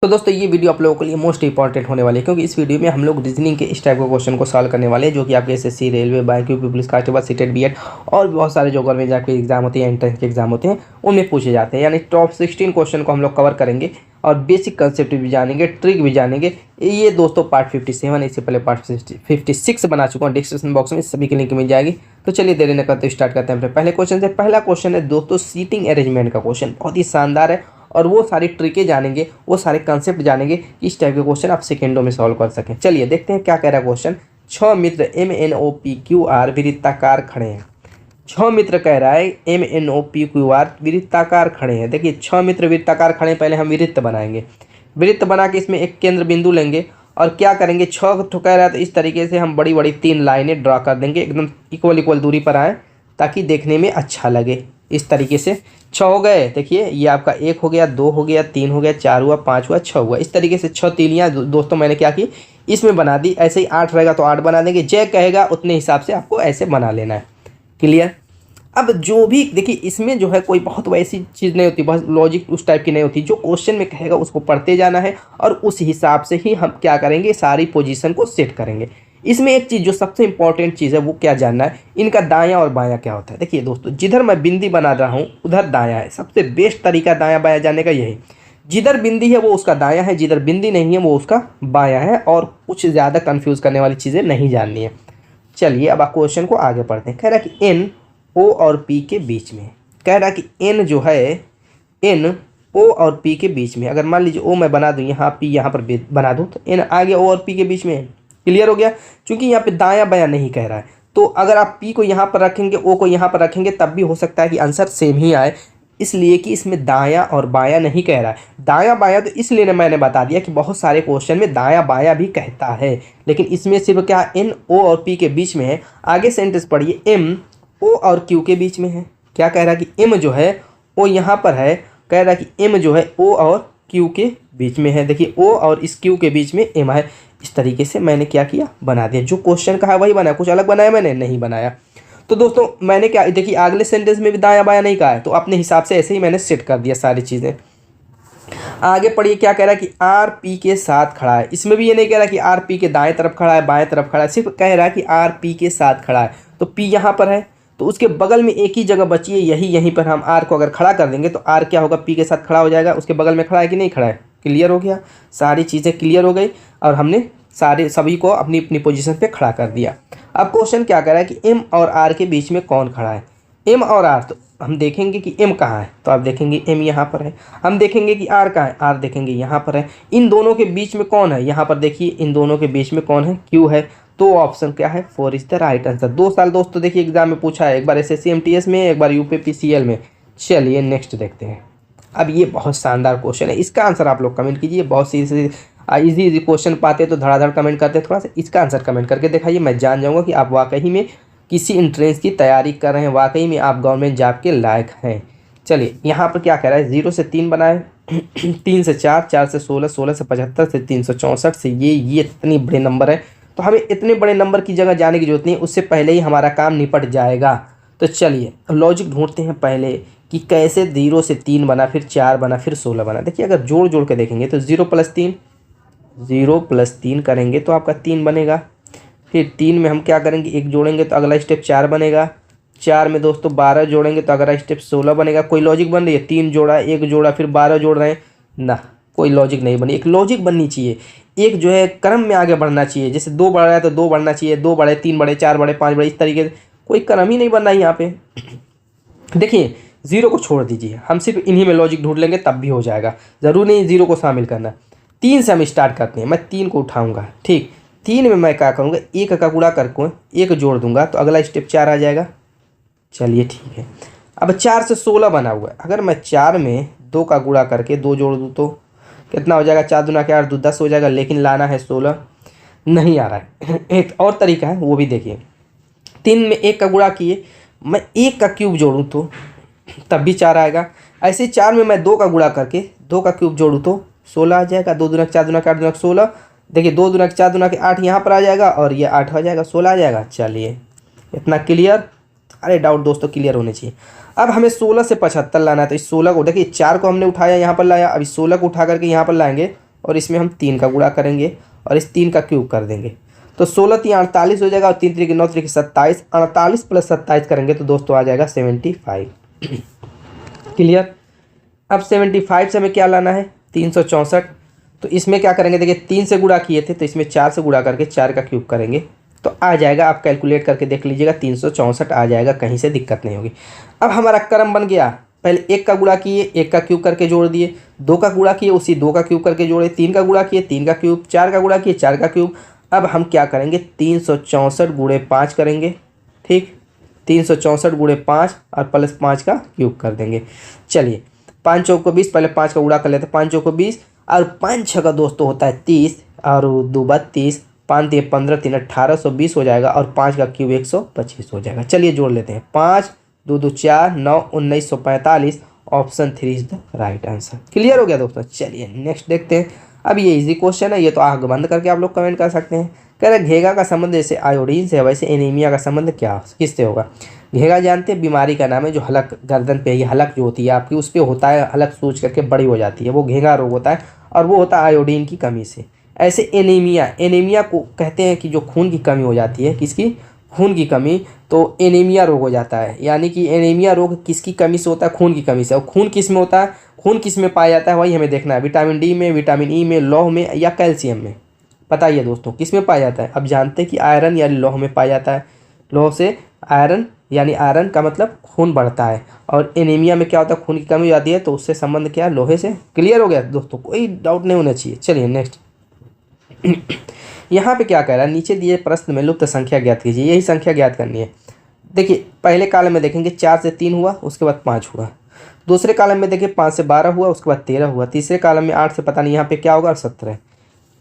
तो दोस्तों ये वीडियो आप लोगों के लिए मोस्ट इंपॉर्टेंट होने वाली है, क्योंकि इस वीडियो में हम लोग रीजनिंग के इस टाइप के क्वेश्चन को सॉल्व करने वाले हैं जो कि आपके SSC, railway, bank, UP police, constable, CTET, BEd और भी बहुत सारे जो गवर्नमेंट जॉब के एग्जाम होते हैं, एंट्रेंस के एग्जाम होते हैं, उनमें पूछे जाते हैं। यानी टॉप 16 क्वेश्चन को हम लोग कवर करेंगे और बेसिक कंसेप्ट भी जानेंगे, ट्रिक भी जानेंगे। ये दोस्तों पार्ट 57, इससे पहले पार्ट 56 बना चुका हूँ। डिस्क्रिप्शन बॉक्स में सभी की लिंक मिल जाएगी। तो चलिए देरी न करते स्टार्ट करते हैं अपने पहले क्वेश्चन से। पहला क्वेश्चन है दोस्तों सीटिंग अरेंजमेंट का क्वेश्चन, बहुत ही शानदार है और वो सारी ट्रिकें जानेंगे, वो सारे कंसेप्ट जानेंगे कि इस टाइप के क्वेश्चन आप सेकेंडों में सॉल्व कर सकें। चलिए देखते हैं क्या कह रहा है क्वेश्चन। 6 मित्र MNOPQR वृत्ताकार खड़े हैं। 6 मित्र कह रहा है MNOPQR वृत्ताकार खड़े हैं। देखिए 6 मित्र वृत्ताकार खड़े हैं, पहले हम वृत्त बनाएंगे। वृत्त बना के इसमें एक केंद्र बिंदु लेंगे और क्या करेंगे, 6 तो कह रहा है तो इस तरीके से हम बड़ी बड़ी 3 लाइनें ड्रा कर देंगे, एकदम इक्वल दूरी पर आए ताकि देखने में अच्छा लगे। इस तरीके से 6 हो गए। देखिए ये आपका 1 हो गया, 2 हो गया, 3 हो गया, 4 हुआ, 5 हुआ, 6 हुआ। इस तरीके से 6 तीलियाँ दोस्तों मैंने क्या की, इसमें बना दी। ऐसे ही 8 रहेगा तो 8 बना देंगे, जय कहेगा उतने हिसाब से आपको ऐसे बना लेना है। क्लियर। अब जो भी देखिए इसमें जो है कोई बहुत वैसी चीज़ नहीं होती, बहुत लॉजिक उस टाइप की नहीं होती। जो क्वेश्चन में कहेगा उसको पढ़ते जाना है और उस हिसाब से ही हम क्या करेंगे, सारी पोजीशन को सेट करेंगे। इसमें एक चीज़ जो सबसे इंपॉर्टेंट चीज़ है वो क्या जानना है, इनका दायां और बायां क्या होता है। देखिए दोस्तों जिधर मैं बिंदी बना रहा हूँ उधर दायां है। सबसे बेस्ट तरीका दायां बायां जानने का यही, जिधर बिंदी है वो उसका दायां है, जिधर बिंदी नहीं है वो उसका बायां है। और कुछ ज़्यादा कन्फ्यूज़ करने वाली चीज़ें नहीं जाननी है। चलिए अब आप क्वेश्चन को आगे पढ़ते हैं। कह रहा है कि एन ओ और पी के बीच में, कह रहा है कि एन जो है एन ओ और पी के बीच में, अगर मान लीजिए ओ मैं बना दूँ यहाँ, पी यहाँ पर बना दूँ, तो एन आ गया ओ और पी के बीच में। क्लियर हो गया। क्योंकि यहाँ पे दायां बायां नहीं कह रहा है, तो अगर आप पी को यहाँ पर रखेंगे, ओ को यहाँ पर रखेंगे, तब भी हो सकता है कि आंसर सेम ही आए, इसलिए कि इसमें दायां और बायां नहीं कह रहा है। दायां बायां तो इसलिए मैंने बता दिया कि बहुत सारे क्वेश्चन में दायां बायां भी कहता है, लेकिन इसमें सिर्फ क्या एन ओ और पी के बीच में है। आगे सेंटेंस पढ़िए, एम ओ और क्यू के बीच में है। क्या कह रहा है कि एम जो है ओ यहाँ पर है, कह रहा है कि एम जो है ओ और क्यू के बीच में है। देखिए ओ और इस क्यू के बीच में एम है। इस तरीके से मैंने क्या किया, बना दिया। जो क्वेश्चन कहा है वही बनाया, कुछ अलग बनाया मैंने नहीं बनाया। तो दोस्तों मैंने क्या, देखिए अगले सेंटेंस में भी दायां बायां नहीं कहा है, तो अपने हिसाब से ऐसे ही मैंने सेट कर दिया सारी चीज़ें। आगे पढ़िए क्या कह रहा है कि आर पी के साथ खड़ा है। इसमें भी ये नहीं कह रहा कि आर पी के दाएं तरफ खड़ा है, बाएं तरफ खड़ा है, सिर्फ कह रहा है कि आर पी के साथ खड़ा है। तो पी यहाँ पर है तो उसके बगल में एक ही जगह बची है, यहीं पर हम आर को अगर खड़ा कर देंगे तो आर क्या होगा, पी के साथ खड़ा हो जाएगा। उसके बगल में खड़ा है कि नहीं खड़ा है। क्लियर हो गया, सारी चीज़ें क्लियर हो गई और हमने सभी को अपनी अपनी पोजीशन पे खड़ा कर दिया। अब क्वेश्चन क्या कर रहा है कि एम और आर के बीच में कौन खड़ा है। एम और आर, तो हम देखेंगे कि एम कहाँ है, तो आप देखेंगे एम यहाँ पर है। हम देखेंगे कि आर कहाँ है, आर देखेंगे यहाँ पर है। इन दोनों के बीच में कौन है, यहाँ पर देखिए इन दोनों के बीच में कौन है, क्यू है। तो ऑप्शन क्या है, 4 इज द राइट आंसर। 2 साल दोस्तों देखिए एग्जाम में पूछा है, एक बार SSC MTS में, एक बार UPPCL में। चलिए नेक्स्ट देखते हैं। अब ये बहुत शानदार क्वेश्चन है, इसका आंसर आप लोग कमेंट कीजिए। बहुत सी इजी क्वेश्चन पाते तो धड़ाधड़ कमेंट करते, थोड़ा सा इसका आंसर कमेंट करके दिखाइए। मैं जान जाऊँगा कि आप वाकई में किसी एंट्रेंस की तैयारी कर रहे हैं, वाकई में आप गवर्नमेंट जॉब के लायक हैं। चलिए यहाँ पर क्या कह रहा है, 0 से 3 बनाए 3 से 4, 4 से 16, 16 से 75 से 364 से ये इतनी बड़े नंबर है, तो हमें इतने बड़े नंबर की जगह जाने की जरूरत नहीं है, उससे पहले ही हमारा काम निपट जाएगा। तो चलिए लॉजिक ढूंढते हैं पहले कि कैसे 0 से 3 बना, फिर 4 बना, फिर 16 बना। देखिए अगर जोड़ के देखेंगे तो 0 + 3 करेंगे तो आपका 3 बनेगा। फिर 3 में हम क्या करेंगे, 1 जोड़ेंगे तो अगला स्टेप 4 बनेगा। 4 में दोस्तों 12 जोड़ेंगे तो अगला स्टेप 16 बनेगा। कोई लॉजिक बन रही है, 3 जोड़ा, 1 जोड़ा, फिर 12 जोड़ रहे हैं ना, कोई लॉजिक नहीं बनी। एक लॉजिक बननी चाहिए, एक जो है क्रम में आगे बढ़ना चाहिए। जैसे 2 बढ़ रहा है तो 2 बढ़ना चाहिए, 2 बढ़े, 3 बढ़े, 4 बढ़े, 5 बढ़े, इस तरीके से कोई क्रम ही नहीं बन रहा है यहाँ पे। देखिए 0 को छोड़ दीजिए, हम सिर्फ इन्हीं में लॉजिक ढूंढ लेंगे तब भी हो जाएगा, ज़रूर नहीं 0 को शामिल करना। 3 से हम स्टार्ट करते हैं। मैं 3 को उठाऊंगा, ठीक। 3 में मैं क्या करूँगा, 1 का गुणा करके 1 जोड़ दूंगा तो अगला स्टेप 4 आ जाएगा। चलिए ठीक है। अब 4 से 16 बना हुआ है, अगर मैं 4 में 2 का गुणा करके 2 जोड़ दूँ तो कितना हो जाएगा, 4 दूना 8, 10 हो जाएगा, लेकिन लाना है 16, नहीं आ रहा है। एक और तरीका है वो भी देखिए, 3 में 1 का गुणा किए, मैं 1 का क्यूब जोड़ूँ तो तब भी 4 आएगा। ऐसे 4 में मैं 2 का गुणा करके 2 का क्यूब जोड़ूँ तो 16 आ जाएगा। 2 दूना 4 दूना 8 दूना 16, देखिए 2 दूना 4 दूना 8 यहाँ पर आ जाएगा और ये 8 हो जाएगा, 16 आ जाएगा। चलिए इतना क्लियर, अरे डाउट दोस्तों क्लियर होने चाहिए। अब हमें 16 से 75 लाना है, तो इस 16 को देखिए, 4 को हमने उठाया यहाँ पर लाया, अब इस 16 को उठा करके यहाँ पर लाएंगे और इसमें हम 3 का गुणा करेंगे और इस 3 का क्यूब कर देंगे तो 16 3 48 हो जाएगा और 3 3 9 3 27, 48 प्लस 27 करेंगे तो दोस्तों आ जाएगा 75। क्लियर। अब 75 से हमें क्या लाना है 364। तो इसमें क्या करेंगे, देखिए 3 से गुणा किए थे तो इसमें 4 से गुणा करके 4 का क्यूब करेंगे तो आ जाएगा, आप कैलकुलेट करके देख लीजिएगा 364 आ जाएगा, कहीं से दिक्कत नहीं होगी। अब हमारा क्रम बन गया, पहले 1 का गुणा किए 1 का क्यूब करके जोड़ दिए, 2 का गुणा किए उसी 2 का क्यूब करके जोड़े, 3 का गुणा किए 3 का क्यूब, 4 का गुणा किए 4 का क्यूब। अब हम क्या करेंगे 364 गुणे 5 करेंगे, ठीक 364 गुणे 5 और प्लस 5 का क्यूब कर देंगे। चलिए 5 चौक को 20, पहले 5 का गुणा कर लेते हैं, 5 चौक को 20 और 5 6 का दोस्तों होता है 30 और 2 32, 5 3 15 3 1820 हो जाएगा और 5 का क्यूब 125 हो जाएगा। चलिए जोड़ लेते हैं, 5 2 2 4 9 1945, option 3 is the right answer. Clear हो गया दोस्तों। चलिए नेक्स्ट देखते हैं। अब ये इजी क्वेश्चन है, ये तो आंख बंद करके आप लोग कमेंट कर सकते हैं। कह रहे घेगा का संबंध जैसे आयोडीन से है वैसे एनीमिया का संबंध क्या किससे होगा। घेगा जानते हैं बीमारी का नाम है, जो हलक गर्दन पे, ये हलक जो होती है आपकी उस पर होता है, हलक सूज करके बड़ी हो जाती है, वो घेगा रोग होता है और वो होता है आयोडीन की कमी से। ऐसे एनीमिया, एनीमिया को कहते हैं कि जो खून की कमी हो जाती है, किसकी, खून की कमी, तो एनीमिया रोग हो जाता है। यानी कि एनीमिया रोग किसकी कमी से होता है, खून की कमी से। और खून किस में होता है, खून किस में पाया जाता है वही हमें देखना है, विटामिन डी में, विटामिन ई में, लौह में या कैल्शियम में। बताइए दोस्तों किस में पाया जाता है। अब जानते हैं कि आयरन यानी लौह में पाया जाता है, लौह से आयरन यानी आयरन का मतलब खून बढ़ता है, और एनीमिया में क्या होता है, खून की कमी हो जाती है, तो उससे संबंध क्या है, लोहे से। क्लियर हो गया दोस्तों, कोई डाउट नहीं होना चाहिए। चलिए नेक्स्ट। यहाँ पे क्या कह रहा है, नीचे दिए प्रश्न में लुप्त संख्या ज्ञात कीजिए, यही संख्या ज्ञात करनी है। देखिए पहले कॉलम में देखेंगे 4 से 3 हुआ, उसके बाद 5 हुआ। दूसरे कॉलम में देखिए 5 से 12 हुआ, उसके बाद 13 हुआ। तीसरे कॉलम में 8 से पता नहीं यहाँ पे क्या होगा और 17।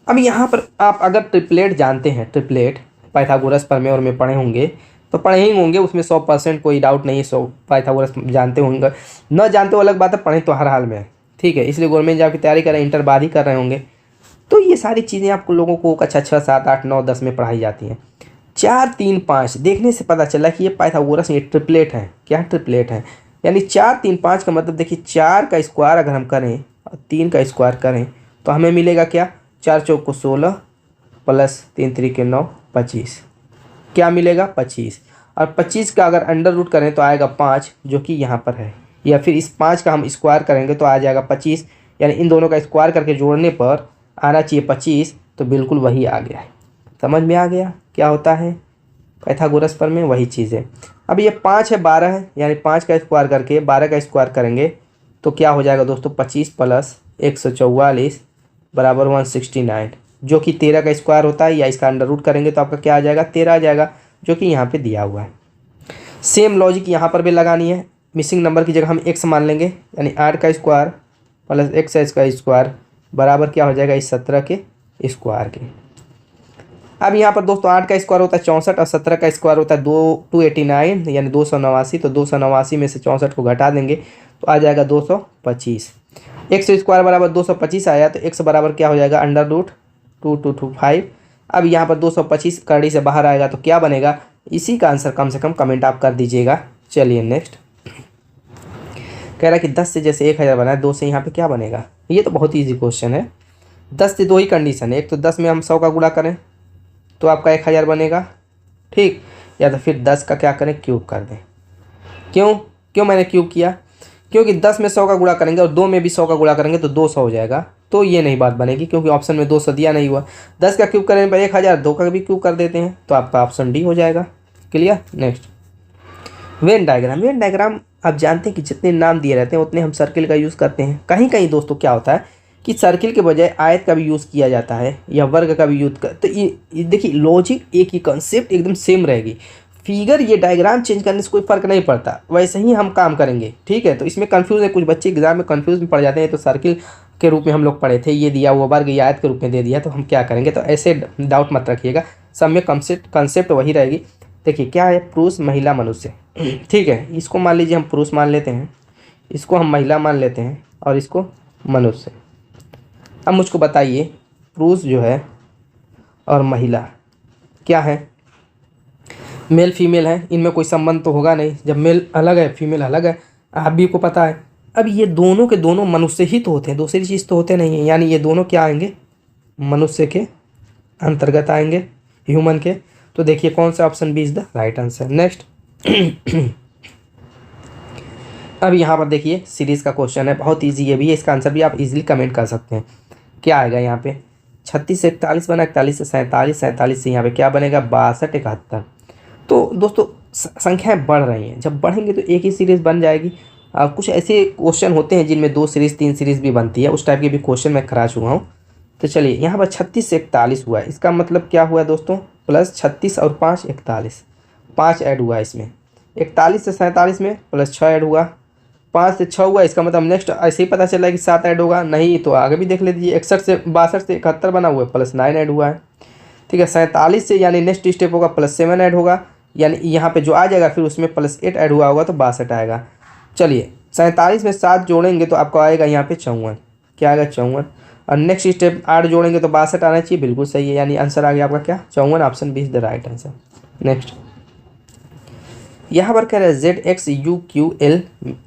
अब यहाँ पर आप अगर ट्रिपलेट जानते हैं, ट्रिपलेट पाइथागोरस प्रमेय और में पढ़े होंगे तो पढ़े ही होंगे, उसमें 100% कोई डाउट नहीं है, 100 पाइथागोरस जानते होंगे। न जानते हो अलग बात है, पढ़े तो हर हाल में है, ठीक है। इसलिए गवर्नमेंट जॉब की तैयारी कर रहे हैं, इंटर बाद ही कर रहे होंगे, तो ये सारी चीज़ें आपको लोगों को कक्षा 6 7 8 9 10 में पढ़ाई जाती हैं। 4 3 5 देखने से पता चला कि ये पाइथागोरस ये ट्रिपलेट है। क्या ट्रिपलेट है, यानी 4 3 5 का मतलब देखिए 4 का स्क्वायर अगर हम करें और 3 का स्क्वायर करें तो हमें मिलेगा क्या, 4 चौक को 16 प्लस 3 3 के 9 25, क्या मिलेगा 25। और 25 का अगर अंडर रूट करें तो आएगा 5 जो कि यहाँ पर है, या फिर इस 5 का हम स्क्वायर करेंगे तो आ जाएगा 25, यानी इन दोनों का स्क्वायर करके जोड़ने पर आना चाहिए 25, तो बिल्कुल वही आ गया है। समझ में आ गया क्या होता है पाइथागोरस पर में, वही चीज़ है। अब ये 5 है 12 है, यानी 5 का स्क्वायर करके 12 का स्क्वायर करेंगे तो क्या हो जाएगा दोस्तों 25 प्लस 144 बराबर 169, जो कि 13 का स्क्वायर होता है, या इसका अंडर रूट करेंगे तो आपका क्या आ जाएगा 13 आ जाएगा, जो कि यहाँ पे दिया हुआ है। सेम लॉजिक यहाँ पर भी लगानी है, मिसिंग नंबर की जगह हम x मान लेंगे, यानी 8 का स्क्वायर प्लस x का स्क्वायर बराबर क्या हो जाएगा इस 17 के स्क्वायर के। अब यहाँ पर दोस्तों 8 का स्क्वायर होता है 64 और 17 का स्क्वायर होता है 289 यानी 289, तो 289 में से 64 को घटा देंगे तो आ जाएगा 225। एक्स स्क्वायर बराबर 225 आया, तो x बराबर क्या हो जाएगा अंडर रूट 2225। अब यहाँ पर 225 कड़ी से बाहर आएगा तो क्या बनेगा, इसी का आंसर कम से कम कमेंट आप कर दीजिएगा। चलिए नेक्स्ट। कह रहा है कि 10 से जैसे 1000 बना है, 2 से यहाँ पे क्या बनेगा, ये तो बहुत ईजी क्वेश्चन है। 10 से 2 ही कंडीशन है, एक तो 10 में हम 100 का गुणा करें तो आपका 1000 बनेगा, ठीक, या तो फिर 10 का क्या करें क्यूब कर दें। क्यों मैंने क्यूब किया, क्योंकि 10 में 100 का गुणा करेंगे और 2 में भी 100 का गुणा करेंगे तो 200 हो जाएगा, तो ये नहीं बात बनेगी क्योंकि ऑप्शन में 200 दिया नहीं हुआ। 10 का क्यूब करने पर 1000, 2 का भी क्यूब कर देते हैं तो आपका ऑप्शन डी हो जाएगा। Clear. Next. Venn diagram. Venn diagram आप जानते हैं कि जितने नाम दिए रहते हैं उतने हम सर्किल का यूज़ करते हैं। कहीं कहीं दोस्तों क्या होता है कि सर्किल के बजाय आयत का भी यूज़ किया जाता है या वर्ग का भी यूज़ कर, तो ये देखिए लॉजिक एक ही, कंसेप्ट एकदम सेम रहेगी। फिगर ये डायग्राम चेंज करने से कोई फ़र्क नहीं पड़ता, वैसे ही हम काम करेंगे, ठीक है। तो इसमें कंफ्यूज है, कुछ बच्चे एग्जाम में कंफ्यूज में पड़ जाते हैं, तो सर्किल के रूप में हम लोग पढ़े थे, ये दिया हुआ वर्ग ये आयत के रूप में दे दिया, तो हम क्या करेंगे, तो ऐसे डाउट मत रखिएगा, सब में कंसेप्ट वही रहेगी। देखिए क्या है, पुरुष महिला मनुष्य, ठीक है, इसको मान लीजिए हम पुरुष मान लेते हैं, इसको हम महिला मान लेते हैं और इसको मनुष्य। अब मुझको बताइए पुरुष जो है और महिला क्या है, मेल फीमेल है, इनमें कोई संबंध तो होगा नहीं, जब मेल अलग है फीमेल अलग है, आप भी को पता है। अब ये दोनों के दोनों मनुष्य ही तो होते हैं, दूसरी चीज़ तो होते नहीं है, यानी ये दोनों क्या आएंगे, मनुष्य के अंतर्गत आएंगे, ह्यूमन के। तो देखिए कौन सा option B is the right answer. Next अब यहाँ पर देखिए सीरीज का क्वेश्चन है, बहुत इजी है भी, इसका आंसर भी आप इजीली कमेंट कर सकते हैं। क्या आएगा यहाँ पे, 36 से 41 बना, 41 से 47, 47 से यहाँ पे क्या बनेगा, 62, 71। तो दोस्तों संख्याएं बढ़ रही हैं, जब बढ़ेंगे तो एक ही सीरीज़ बन जाएगी। कुछ ऐसे क्वेश्चन होते हैं जिनमें 2 सीरीज़ 3 सीरीज़ भी बनती है, उस टाइप के भी क्वेश्चन मैं करा चुका हूँ। तो चलिए यहाँ पर 36 से 41 हुआ है, इसका मतलब क्या हुआ दोस्तों, प्लस 36 और 5 41, 5 ऐड हुआ इसमें। 41 से 47 में प्लस 6 ऐड हुआ, 5 से 6 हुआ, इसका मतलब नेक्स्ट ऐसे ही पता चला कि 7 ऐड होगा, नहीं तो आगे भी देख लीजिए। 61 से 62 से 71 बना हुआ है, प्लस 9 ऐड हुआ है। ठीक है, 47 से यानी नेक्स्ट स्टेप होगा प्लस 7 ऐड होगा, यानी यहाँ पे जो आ जाएगा फिर उसमें प्लस 8 ऐड हुआ होगा तो 62 आएगा। चलिए 47 में 7 जोड़ेंगे तो आपको आएगा यहाँ पे 54, क्या आएगा 54। और नेक्स्ट स्टेप 8 जोड़ेंगे तो 62 आना चाहिए, बिल्कुल सही है, यानी आंसर आ गया आपका क्या 54, option B is the right answer. Next यहाँ पर कह रहे हैं ZXUQL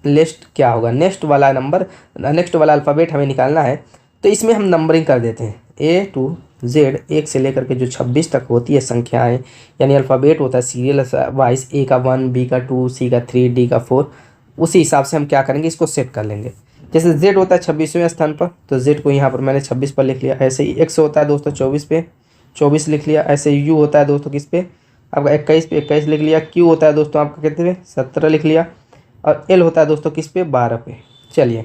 लिस्ट क्या होगा, नेक्स्ट वाला नंबर, नेक्स्ट वाला अल्फ़ाबेट हमें निकालना है। तो इसमें हम नंबरिंग कर देते हैं A to Z, 1 से लेकर के जो 26 तक होती है संख्याएं, यानी अल्फ़ाबेट होता है सीरियल वाइज, A का 1, B का 2, C का 3, D का 4, उसी हिसाब से हम क्या करेंगे, इसको सेट कर लेंगे। जैसे Z होता है 26वें स्थान पर, तो Z को यहाँ पर मैंने 26 पर लिख लिया। ऐसे ही X होता है दोस्तों 24 पे, 24 लिख लिया। ऐसे U होता है दोस्तों किस पे, आपका 21 पे 21 लिख लिया। Q होता है दोस्तों आपका कितने पे, 17 लिख लिया। और L होता है दोस्तों किस पे, 12 पे। चलिए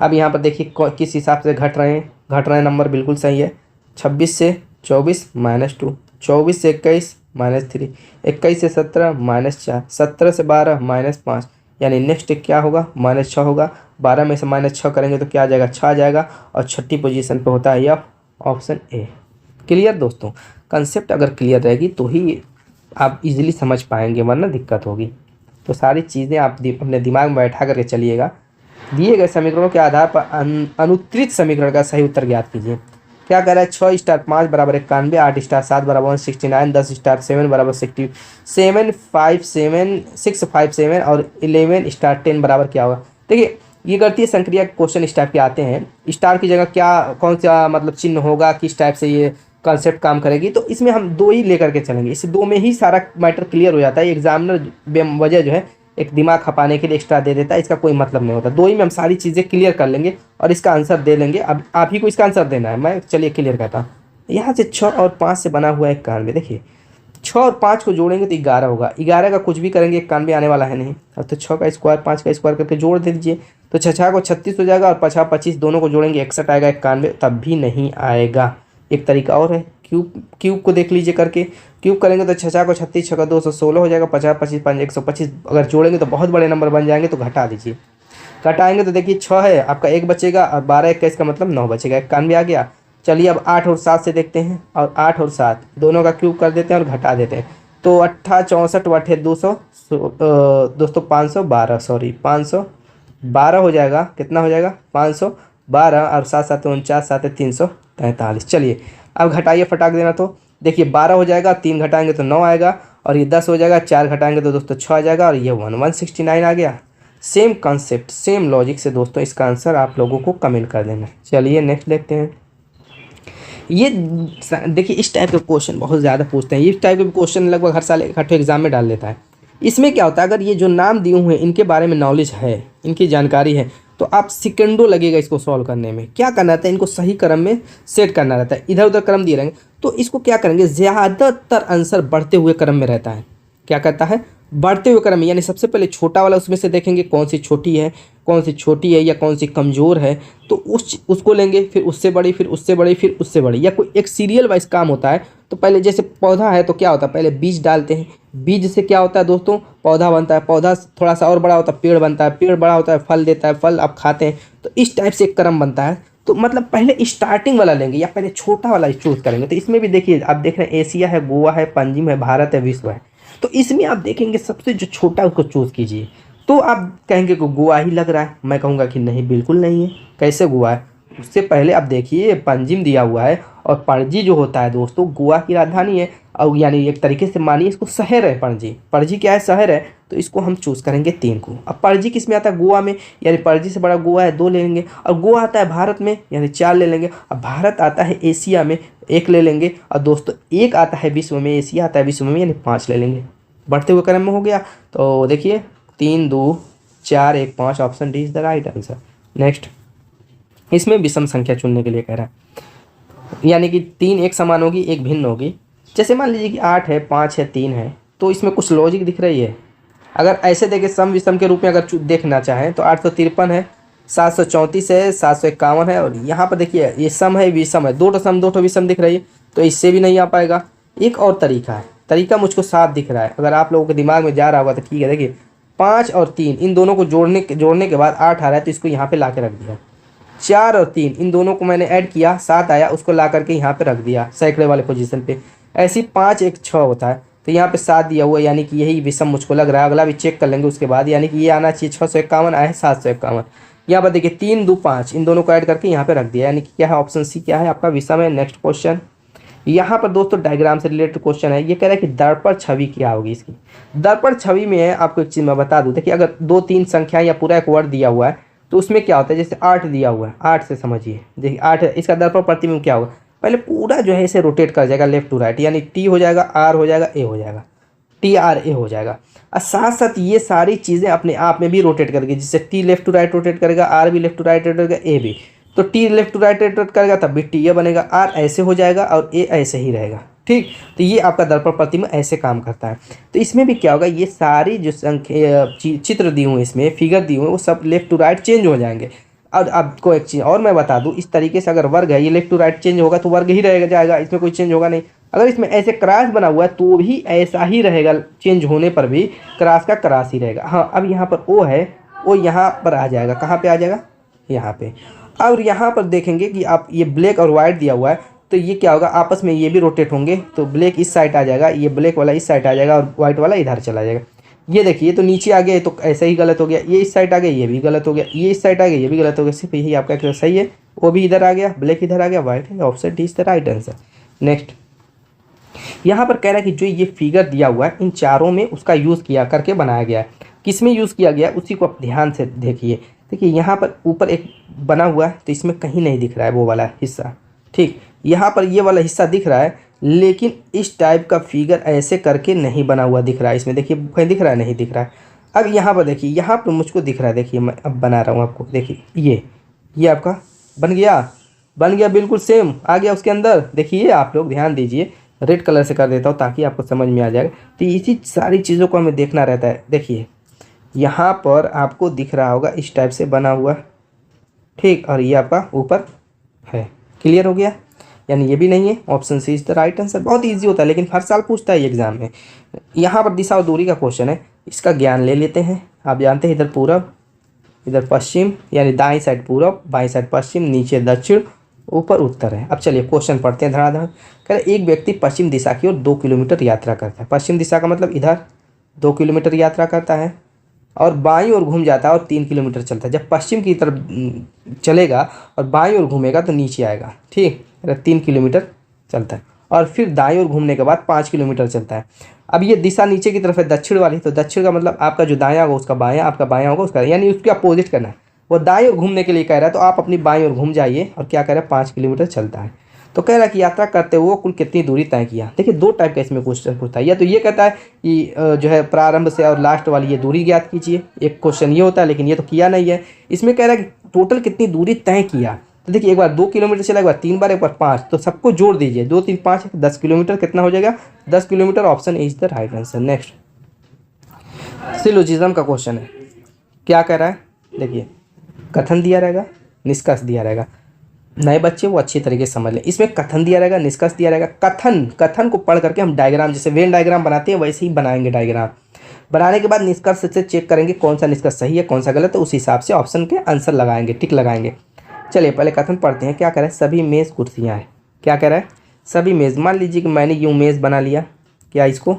अब यहाँ पर देखिए किस हिसाब से घट रहे हैं नंबर, बिल्कुल सही है। 26 से 24 -2, 24 से 21 -3, 21 से 17 -4, 17 से 12 -5, यानी नेक्स्ट क्या होगा, -6 होगा। 12 में से -6 करेंगे तो क्या आ जाएगा, 6 आ जाएगा। और छठी पोजीशन पे होता है यह ऑप्शन ए। क्लियर दोस्तों, कंसेप्ट अगर क्लियर रहेगी तो ही आप इजीली समझ पाएंगे, वरना दिक्कत होगी। तो सारी चीज़ें आप अपने दिमाग में बैठा करके चलिएगा। दिए गए समीकरणों के आधार पर अनुत्तरित समीकरण का सही उत्तर ज्ञात कीजिए। क्या कह रहा है, 6 स्टार 5 बराबर 91, 8 स्टार 7 बराबर 169, 10 स्टार 7 बराबर 67, 657 और 11 स्टार 10 बराबर क्या होगा। देखिए ये गणितीय संक्रिया क्वेश्चन इस टाइप के आते हैं, स्टार की जगह क्या कौन सा मतलब चिन्ह होगा, किस टाइप से ये कॉन्सेप्ट काम करेगी, तो इसमें हम 2 ही लेकर के चलेंगे। इस 2 में ही सारा मैटर क्लियर हो जाता है। एग्जामिनर वजह जो है एक दिमाग खपाने के लिए एक्स्ट्रा दे देता है, इसका कोई मतलब नहीं होता। 2 ही में हम सारी चीज़ें क्लियर कर लेंगे और इसका आंसर दे लेंगे। अब आप ही को इसका आंसर देना है, मैं चलिए क्लियर करता हूँ। यहाँ से 6 और 5 से बना हुआ है 91। देखिए 6 और 5 को जोड़ेंगे तो 11 होगा, 11 का कुछ भी करेंगे 91 आने वाला है नहीं। अब तो 6 का स्क्वायर 5 का स्क्वायर करके जोड़ दे दीजिए, तो 6 को 36 हो जाएगा और 5 25 दोनों को जोड़ेंगे 61 आएगा, 91 तब भी नहीं आएगा। एक तरीका और है, क्यूब को देख लीजिए करके, क्यूब करेंगे तो 6 को 36, 6 का 216 हो जाएगा, 50 25 5 125, अगर जोड़ेंगे तो बहुत बड़े नंबर बन जाएंगे। तो घटा दीजिए, घटाएंगे तो देखिए 6 है आपका 1 बचेगा और 12 21 का मतलब 9 बचेगा, 91 आ गया। चलिए अब 8 और 7 से देखते हैं, और 8 और 7 दोनों का क्यूब कर देते हैं और घटा देते हैं। तो 8 64 8 200 दोस्तों 512 सॉरी 512 हो जाएगा, कितना हो जाएगा 512 और 7 7 49 7 343। चलिए अब घटाइए फटाक देना, तो देखिए 12 हो जाएगा, 3 घटाएंगे तो 9 आएगा, और ये 10 हो जाएगा, 4 घटाएंगे तो दोस्तों 6 आ जाएगा, और ये 169 आ गया। सेम कॉन्सेप्ट सेम लॉजिक से दोस्तों इसका आंसर आप लोगों को कमेंट कर देना। चलिए नेक्स्ट देखते हैं। ये देखिए इस टाइप के क्वेश्चन बहुत ज़्यादा पूछते हैं, इस टाइप के क्वेश्चन लगभग हर साल इकट्ठे एग्जाम में डाल देता है। इसमें क्या होता है, अगर ये जो नाम दिए हुए हैं इनके बारे में नॉलेज है, इनकी जानकारी है, तो आप सेकंडों लगेगा इसको सॉल्व करने में। क्या करना रहता है, इनको सही क्रम में सेट करना रहता है। इधर उधर क्रम दिए रहेंगे तो इसको क्या करेंगे, ज़्यादातर आंसर बढ़ते हुए क्रम में रहता है। क्या कहता है, बढ़ते हुए क्रम में, यानी सबसे पहले छोटा वाला उसमें से देखेंगे कौन सी छोटी है, कौन सी छोटी है या कौन सी कमज़ोर है, तो उसको लेंगे, फिर उससे बड़ी, फिर उससे बड़ी, फिर उससे बड़ी, या कोई एक सीरियल वाइज काम होता है। तो पहले जैसे पौधा है तो क्या होता है, पहले बीज डालते हैं, बीज से क्या होता है दोस्तों, पौधा बनता है, पौधा थोड़ा सा और बड़ा होता है, पेड़ बनता है, पेड़ बड़ा होता है, फल देता है, फल आप खाते हैं। तो इस टाइप से एक क्रम बनता है। तो मतलब पहले स्टार्टिंग वाला लेंगे या पहले छोटा वाला चूज करेंगे। तो इसमें भी देखिए आप देख रहे हैं, एशिया है, गोवा है, पंजिम है, भारत है, विश्व है। तो इसमें आप देखेंगे सबसे जो छोटा है उसको चूज़ कीजिए। तो आप कहेंगे कि गोवा ही लग रहा है, मैं कहूँगा कि नहीं बिल्कुल नहीं है। कैसे गोवा है, उससे पहले आप देखिए पंजिम दिया हुआ है, और पणजी जो होता है दोस्तों गोवा की राजधानी है। और यानी एक तरीके से मानिए इसको शहर है पणजी। पणजी क्या है, शहर है, तो इसको हम चूज़ करेंगे 3 को। अब पणजी किस में आता है, गोवा में, यानी पणजी से बड़ा गोवा है 2 ले लेंगे। और गोवा आता है भारत में, यानी 4 ले लेंगे। अब भारत आता है एशिया में, 1 ले लेंगे। और दोस्तों एक आता है विश्व में, एशिया आता है विश्व में, यानी 5 ले लेंगे। बढ़ते हुए क्रम में हो गया, तो देखिए 3 2 4 1 5, option D is the right answer. Next, इसमें विषम संख्या चुनने के लिए कह रहा है, यानी कि 3 एक समान होगी, 1 भिन्न होगी। जैसे मान लीजिए कि 8 है, 5 है, 3 है, तो इसमें कुछ लॉजिक दिख रही है। अगर ऐसे देखें सम विषम के रूप में अगर देखना चाहें तो 853 है, 734 है, 751 है, और यहाँ पर देखिए ये सम है विषम है, 2 सम 2 विषम दिख रही है, तो इससे भी नहीं आ पाएगा। एक और तरीका है, तरीका मुझको साफ दिख रहा है, अगर आप लोगों के दिमाग में जा रहा होगा तो ठीक है। देखिए 5 और 3 इन दोनों को जोड़ने के बाद 8 आ रहा है, तो इसको यहाँ पे ला के रख दिया। 4 और 3 इन दोनों को मैंने ऐड किया, 7 आया, उसको ला करके यहाँ पे रख दिया सैकड़े वाले पोजीशन पे। ऐसे 5 1 6 होता है, तो यहाँ पे 7 दिया हुआ है, यानी कि यही विषम मुझको लग रहा है। अगला भी चेक कर लेंगे उसके बाद, यानी कि ये आना चाहिए 651, आया है 751। यहाँ पर देखिए 3 2 5 इन दोनों को ऐड करके यहाँ पे रख दिया, यानी कि क्या है, ऑप्शन सी क्या है आपका, विषम है। नेक्स्ट क्वेश्चन, यहाँ पर दोस्तों डायग्राम से रिलेटेड क्वेश्चन है। ये कह रहा है कि दर्पण छवि क्या होगी इसकी। दर्पण छवि में है, आपको एक चीज़ मैं बता दूँ, देखिए अगर 2 3 संख्या या पूरा एक वर्ड दिया हुआ है तो उसमें क्या होता है, जैसे 8 दिया हुआ है, 8 से समझिए, देखिए 8 है, इसका दर्पण प्रतिबिंब क्या होगा, पहले पूरा जो है इसे रोटेट कर जाएगा लेफ्ट टू राइट, यानी टी हो जाएगा, आर हो जाएगा, ए हो जाएगा, टी आर ए हो जाएगा। और साथ साथ ये सारी चीज़ें अपने आप में भी रोटेट करेगी, जिससे T left to right rotate करेगा, आर भी लेफ्ट टू राइट रोटेट करेगा, ए भी, तो T left to right rotate करेगा तब भी टी ए बनेगा, आर ऐसे हो जाएगा और ए ऐसे ही रहेगा। ठीक, तो ये आपका दर्पण प्रतिबिंब ऐसे काम करता है। तो इसमें भी क्या होगा, ये सारी जो संख्या चित्र दी हुए इसमें फिगर दी हुए वो सब लेफ्ट टू राइट चेंज हो जाएंगे। और आपको एक चीज़ और मैं बता दूं, इस तरीके से अगर वर्ग है, ये लेफ्ट टू राइट चेंज होगा तो वर्ग ही रहेगा जाएगा, इसमें कोई चेंज होगा नहीं। अगर इसमें ऐसे क्रॉस बना हुआ है तो भी ऐसा ही रहेगा, चेंज होने पर भी क्रॉस का क्रॉस ही रहेगा। हाँ, अब यहाँ पर ओ है, वो यहाँ पर आ जाएगा, कहाँ पे आ जाएगा, यहाँ पे। और यहाँ पर देखेंगे कि आप ये ब्लैक और वाइट दिया हुआ है, तो ये क्या होगा, आपस में ये भी रोटेट होंगे, तो ब्लैक इस साइड आ जाएगा, ये ब्लैक वाला इस साइड आ जाएगा और वाइट वाला इधर चला जाएगा। ये देखिए तो नीचे आ गया, तो ऐसा ही गलत हो गया, ये इस साइड आ गया, ये भी गलत हो गया, ये इस साइड आ गया, ये भी गलत हो गया, सिर्फ यही आपका सही है, वो भी इधर आ गया, ब्लैक इधर आ गया, वाइट है, option D is the right answer. Next, यहाँ पर कह रहा है कि जो ये फिगर दिया हुआ है इन चारों में उसका यूज़ किया करके बनाया गया है। किस में यूज़ किया गया है उसी को आप ध्यान से देखिए। देखिए यहाँ पर ऊपर एक बना हुआ है, तो इसमें कहीं नहीं दिख रहा है वो वाला हिस्सा। ठीक, यहाँ पर ये वाला हिस्सा दिख रहा है, लेकिन इस टाइप का फिगर ऐसे करके नहीं बना हुआ दिख रहा है इसमें। देखिए कहीं दिख रहा है, नहीं दिख रहा है। अब यहाँ पर देखिए, यहाँ पर मुझको दिख रहा है, देखिए मैं अब बना रहा हूँ आपको, देखिए ये आपका बन गया बिल्कुल सेम आ गया उसके अंदर। देखिए आप लोग ध्यान दीजिए, रेड कलर से कर देता हूँ ताकि आपको समझ में आ जाएगा। तो इसी सारी चीज़ों को हमें देखना रहता है। देखिए यहाँ पर आपको दिख रहा होगा इस टाइप से बना हुआ, ठीक, और ये आपका ऊपर है। क्लियर हो गया, यानी ये भी नहीं है, option C is the right answer. बहुत इजी होता है लेकिन हर साल पूछता है एग्जाम में। यहाँ पर दिशा और दूरी का क्वेश्चन है, इसका ज्ञान ले लेते हैं। आप जानते हैं इधर पूरब, इधर पश्चिम, यानी दाईं साइड पूरब, बाईं साइड पश्चिम, नीचे दक्षिण, ऊपर उत्तर है। अब चलिए क्वेश्चन पढ़ते हैं धड़ाधड़। कह रहे एक व्यक्ति पश्चिम दिशा की ओर 2 किलोमीटर यात्रा करता है। पश्चिम दिशा का मतलब इधर 2 किलोमीटर यात्रा करता है और बाईं ओर घूम जाता है और 3 किलोमीटर चलता है। जब पश्चिम की तरफ चलेगा और बाईं ओर घूमेगा तो नीचे आएगा, ठीक, 3 किलोमीटर चलता है। और फिर दाईं ओर घूमने के बाद 5 किलोमीटर चलता है। अब ये दिशा नीचे की तरफ है दक्षिण वाली, तो दक्षिण का मतलब आपका जो दायां होगा उसका बायां, आपका बायां होगा उसका, यानी उसके अपोजिट करना है। वो दाईं ओर घूमने के लिए कह रहा है, तो आप अपनी बाईं ओर घूम जाइए और क्या कह रहा है, 5 किलोमीटर चलता है। तो कह रहा है कि यात्रा करते हुए कुल कितनी दूरी तय किया। देखिए 2 टाइप का इसमें क्वेश्चन पूछता है, या तो ये कहता है कि जो है प्रारंभ से और लास्ट वाली ये दूरी ज्ञात कीजिए, एक क्वेश्चन ये होता है, लेकिन ये तो किया नहीं है। इसमें कह रहा है कि टोटल कितनी दूरी तय किया। तो देखिए एक बार 2 किलोमीटर चला, एक बार 3 बार, एक बार 5, तो सबको जोड़ दीजिए, 2 3 5 10 किलोमीटर कितना हो जाएगा, 10 kilometre, option is the right answer. Next syllogism का क्वेश्चन है, क्या कह रहा है, देखिए कथन दिया रहेगा, निष्कर्ष दिया रहेगा। नए बच्चे वो अच्छी तरीके से समझ लें। इसमें कथन दिया रहेगा, निष्कर्ष दिया रहेगा। कथन को पढ़ करके हम डायग्राम, जैसे वेन डायग्राम बनाते हैं वैसे ही बनाएंगे डायग्राम। बनाने के बाद निष्कर्ष से चेक करेंगे कौन सा निष्कर्ष सही है कौन सा गलत है, उस हिसाब से ऑप्शन के आंसर लगाएंगे, टिक लगाएंगे। चलिए पहले कथन पढ़ते हैं। क्या कह रहा है, सभी मेज़ कुर्सियाँ हैं। क्या कह रहा है, सभी मेज़, मान लीजिए कि मैंने यूँ मेज़ बना लिया, क्या इसको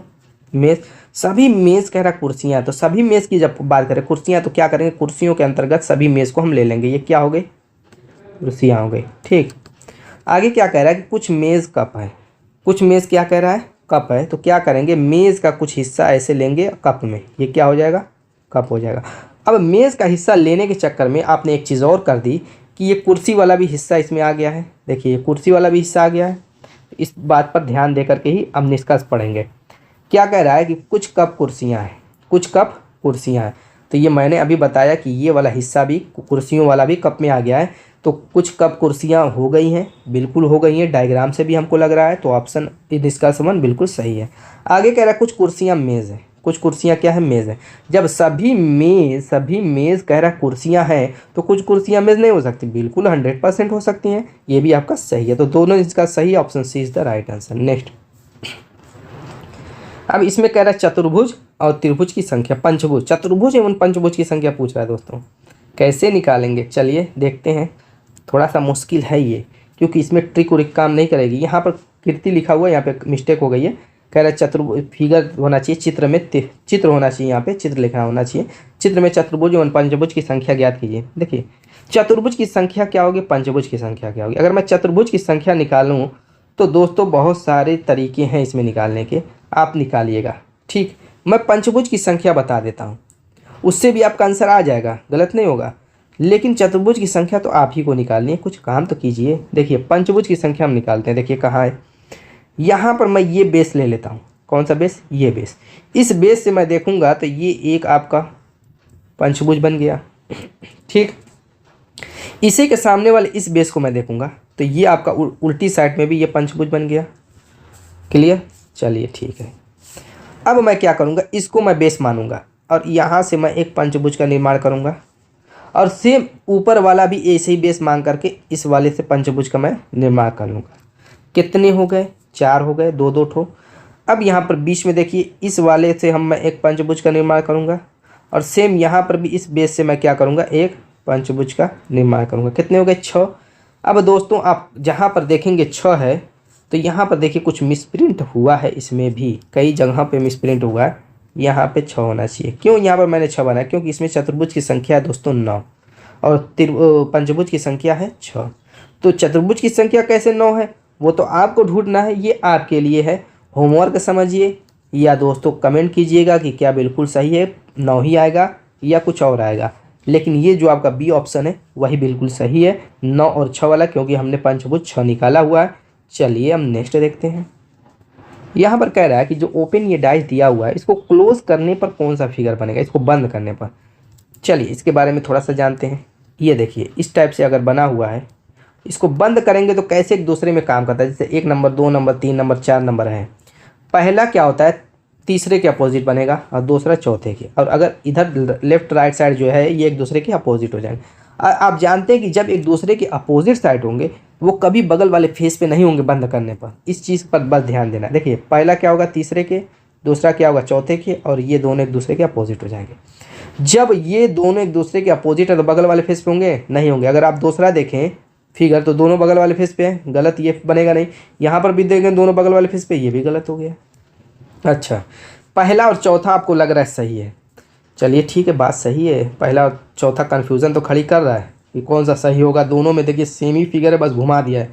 मेज़, सभी मेज़ कह रहा है कुर्सियाँ, तो सभी मेज़ की जब बात करें कुर्सियाँ तो क्या करेंगे, कुर्सियों के अंतर्गत सभी मेज़ को हम ले लेंगे। ये क्या हो गई, कुर्सियाँ हो गई, ठीक। आगे क्या कह रहा है कि कुछ मेज़ कप है, कुछ मेज़ क्या कह रहा है, कप है तो क्या करेंगे, मेज़ का कुछ हिस्सा ऐसे लेंगे कप में, ये क्या हो जाएगा, कप हो जाएगा। अब मेज़ का हिस्सा लेने के चक्कर में आपने एक चीज़ और कर दी कि ये कुर्सी वाला भी हिस्सा इसमें आ गया है। देखिए ये कुर्सी वाला भी हिस्सा आ गया है। इस बात पर ध्यान दे करके ही हम निष्कर्ष पढ़ेंगे। क्या कह रहा है कि कुछ कप कुर्सियाँ हैं, कुछ कप कुर्सियाँ हैं। तो ये मैंने अभी बताया कि ये वाला हिस्सा भी कुर्सियों वाला भी कप में आ गया है। तो कुछ कप कुर्सियाँ हो गई हैं, बिल्कुल हो गई हैं, डायग्राम से भी हमको लग रहा है। तो ऑप्शन निष्कर्ष 1 बिल्कुल सही है। आगे कह रहा है कुछ कुर्सियाँ मेज़ हैं, कुछ कुर्सियाँ क्या है, मेज़ है। जब सभी मेज़ कह रहा है कुर्सियाँ हैं तो कुछ कुर्सियाँ मेज़ नहीं हो सकती, बिल्कुल 100% हो सकती हैं। ये भी आपका सही है। तो दोनों इसका सही, option C is the right answer. Next, अब इसमें कह रहा है चतुर्भुज और त्रिभुज की संख्या, पंचभुज, चतुर्भुज एवं पंचभुज की संख्या पूछ रहा है दोस्तों। कैसे निकालेंगे चलिए देखते हैं। थोड़ा सा मुश्किल है ये, क्योंकि इसमें ट्रिक उरिक काम नहीं करेगी। यहाँ पर कीर्ति लिखा हुआ है, यहाँ पे मिस्टेक हो गई है। कह रहा है चतुर्भुज फिगर होना चाहिए, चित्र में चित्र होना चाहिए, यहाँ पे चित्र लिखना होना चाहिए। चित्र में चतुर्भुज एवं पंचभुज की संख्या ज्ञात कीजिए। देखिए चतुर्भुज की संख्या क्या होगी, पंचभुज की संख्या क्या होगी। अगर मैं चतुर्भुज की संख्या निकालूँ तो दोस्तों बहुत सारे तरीके हैं इसमें निकालने के, आप निकालिएगा। ठीक, मैं पंचभुज की संख्या बता देता हूँ, उससे भी आपका आंसर आ जाएगा, गलत नहीं होगा। लेकिन चतुर्भुज की संख्या तो आप ही को निकालनी है, कुछ काम तो कीजिए। देखिए पंचभुज की संख्या हम निकालते हैं। देखिए कहाँ है, यहाँ पर मैं ये बेस ले लेता हूँ। कौन सा बेस, ये बेस। इस बेस से मैं देखूँगा तो ये एक आपका पंचभुज बन गया। ठीक, इसी के सामने वाले इस बेस को मैं देखूँगा तो ये आपका उल्टी साइड में भी ये पंचभुज बन गया। क्लियर, चलिए ठीक है। अब मैं क्या करूँगा, इसको मैं बेस मानूंगा और यहाँ से मैं एक पंचभुज का निर्माण करूँगा और सेम ऊपर वाला भी ऐसे ही बेस मान करके इस वाले से पंचभुज का मैं निर्माण कर लूँगा। कितने हो गए, 4 हो गए, 2 2 ठो। अब यहाँ पर बीच में देखिए इस वाले से मैं एक पंचभुज का निर्माण करूँगा और सेम यहाँ पर भी इस बेस से मैं क्या करूँगा, एक पंचभुज का निर्माण करूँगा। कितने हो गए, 6। अब दोस्तों आप जहाँ पर देखेंगे 6 है तो यहाँ पर देखिए कुछ मिसप्रिंट हुआ है, इसमें भी कई जगह पे मिसप्रिंट हुआ है। यहाँ पे 6 होना चाहिए। क्यों यहाँ पर मैंने 6 बनाया, क्योंकि इसमें चतुर्भुज की संख्या है दोस्तों 9 और पंचभुज की संख्या है 6। तो चतुर्भुज की संख्या कैसे 9 है वो तो आपको ढूंढना है, ये आपके लिए है। होमवर्क समझिए या दोस्तों कमेंट कीजिएगा कि क्या बिल्कुल सही है, 9 ही आएगा या कुछ और आएगा। लेकिन ये जो आपका बी ऑप्शन है वही बिल्कुल सही है, 9 और 6 वाला, क्योंकि हमने पंचभुज 6 निकाला हुआ है। चलिए हम नेक्स्ट देखते हैं। यहाँ पर कह रहा है कि जो ओपन ये डाइस दिया हुआ है इसको क्लोज करने पर कौन सा फिगर बनेगा, इसको बंद करने पर। चलिए इसके बारे में थोड़ा सा जानते हैं। ये देखिए इस टाइप से अगर बना हुआ है, इसको बंद करेंगे तो कैसे एक दूसरे में काम करता है। जैसे 1 नंबर, 2 नंबर, 3 नंबर, 4 नंबर है। पहला क्या होता है, तीसरे के अपोजिट बनेगा और दूसरा चौथे के। और अगर इधर लेफ्ट राइट साइड जो है ये एक दूसरे के अपोजिट हो जाएंगे। आप जानते हैं कि जब एक दूसरे के अपोजिट साइड होंगे वो कभी बगल वाले फेस पे नहीं होंगे बंद करने पर। इस चीज़ पर बस ध्यान देना। देखिए पहला क्या होगा, तीसरे के, दूसरा क्या होगा, चौथे के, और ये दोनों एक दूसरे के अपोजिट हो जाएंगे। जब ये दोनों एक दूसरे के अपोजिट है तो बगल वाले फेस पे होंगे, नहीं होंगे। अगर आप दूसरा देखें फिगर तो दोनों बगल वाले फेस पे है, गलत, ये बनेगा नहीं। यहाँ पर भी देखें दोनों बगल वाले फेस पे, ये भी गलत हो गया। अच्छा, पहला और चौथा आपको लग रहा है सही है, चलिए ठीक है, बात सही है। पहला और चौथा कन्फ्यूज़न तो खड़ी कर रहा है कि कौन सा सही होगा। दोनों में देखिए सेम ही फिगर है, बस घुमा दिया है।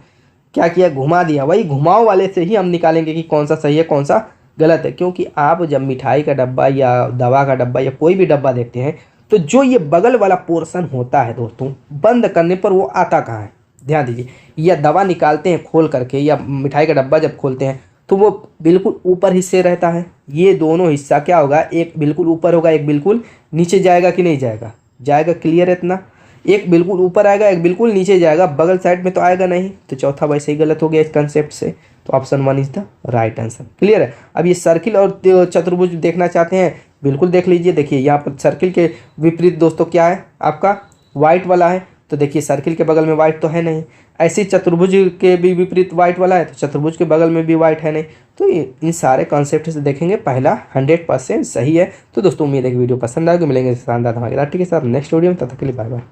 क्या किया, घुमा दिया। वही घुमाव वाले से ही हम निकालेंगे कि कौन सा सही है कौन सा गलत है। क्योंकि आप जब मिठाई का डब्बा या दवा का डब्बा या कोई भी डब्बा देखते हैं तो जो ये बगल वाला पोर्शन होता है दोस्तों, बंद करने पर वो आता कहाँ है, ध्यान दीजिए। या दवा निकालते हैं खोल करके या मिठाई का डब्बा जब खोलते हैं तो वो बिल्कुल ऊपर हिस्से रहता है। ये दोनों हिस्सा क्या होगा, एक बिल्कुल ऊपर होगा, एक बिल्कुल नीचे जाएगा कि नहीं जाएगा, जाएगा। क्लियर है इतना, एक बिल्कुल ऊपर आएगा, एक बिल्कुल नीचे जाएगा, बगल साइड में तो आएगा नहीं। तो चौथा वैसे ही गलत हो गया इस कंसेप्ट से। तो option 1 is the right answer. Clear है। अब ये सर्किल और चतुर्भुज देखना चाहते हैं, बिल्कुल देख लीजिए। देखिए यहाँ पर सर्किल के विपरीत दोस्तों क्या है, आपका वाइट वाला है। तो देखिए सर्किल के बगल में वाइट तो है नहीं। ऐसे ही चतुर्भुज के भी विपरीत वाइट वाला है, तो चतुर्भुज के बगल में भी वाइट है नहीं। तो इन सारे कॉन्सेप्ट से देखेंगे पहला 100% सही है। तो दोस्तों उम्मीद है कि वीडियो पसंद आएगी। मिलेंगे शानदार धमाकेदार के साथ नेक्स्ट वीडियो में, तब तक के लिए बाय बाय।